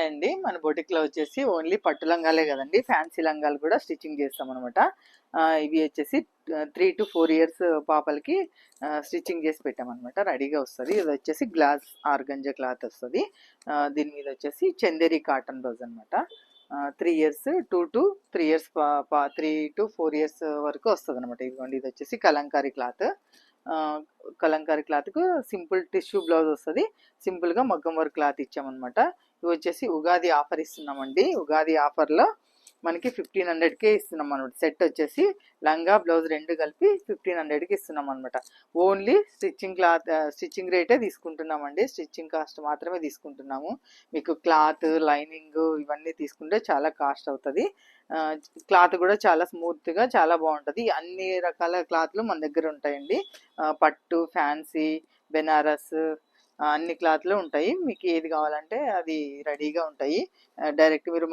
ఉన్నాయండి. మన బొటిక్‌లో వచ్చేసి ఓన్లీ పట్టు లంగాలే కదండి, ఫ్యాన్సీ లంగాలు కూడా స్టిచ్చింగ్ చేస్తామనమాట. ఇవి వచ్చేసి 3-4 ఇయర్స్ పాపలకి స్టిచ్చింగ్ చేసి పెట్టామనమాట. రెడీగా వస్తుంది. ఇది వచ్చేసి గ్లాస్ ఆర్గంజా క్లాత్ వస్తుంది. దీని మీద వచ్చేసి చందేరి కాటన్ బ్లౌజ్ అనమాట. 3 ఇయర్స్ 2-3 ఇయర్స్ 3-4 ఇయర్స్ వరకు వస్తుంది అనమాట. ఇదిగోండి, ఇది వచ్చేసి కలంకారీ క్లాత్. కలంకారీ క్లాత్కు సింపుల్ టిష్యూ బ్లౌజ్ వస్తుంది. సింపుల్గా మగ్గం వర్క్ క్లాత్ ఇచ్చామన్నమాట. ఇవి వచ్చేసి ఉగాది ఆఫర్ ఇస్తున్నామండి. ఉగాది ఆఫర్లో మనకి 1500కే ఇస్తున్నాం అనమాట. సెట్ వచ్చేసి లంగా బ్లౌజ్ రెండు కలిపి 1500కి ఇస్తున్నాం అనమాట. ఓన్లీ స్టిచ్చింగ్ రేటే తీసుకుంటున్నామండి. స్టిచ్చింగ్ కాస్ట్ మాత్రమే తీసుకుంటున్నాము. మీకు క్లాత్, లైనింగ్ ఇవన్నీ తీసుకుంటే చాలా కాస్ట్ అవుతుంది. క్లాత్ కూడా చాలా స్మూత్గా చాలా బాగుంటుంది. అన్ని రకాల క్లాత్లు మన దగ్గర ఉంటాయండి. పట్టు, ఫ్యాన్సీ, బెనారస్ అన్ని క్లాత్లు ఉంటాయి. మీకు ఏది కావాలంటే అది రెడీగా ఉంటాయి. డైరెక్ట్ మీరు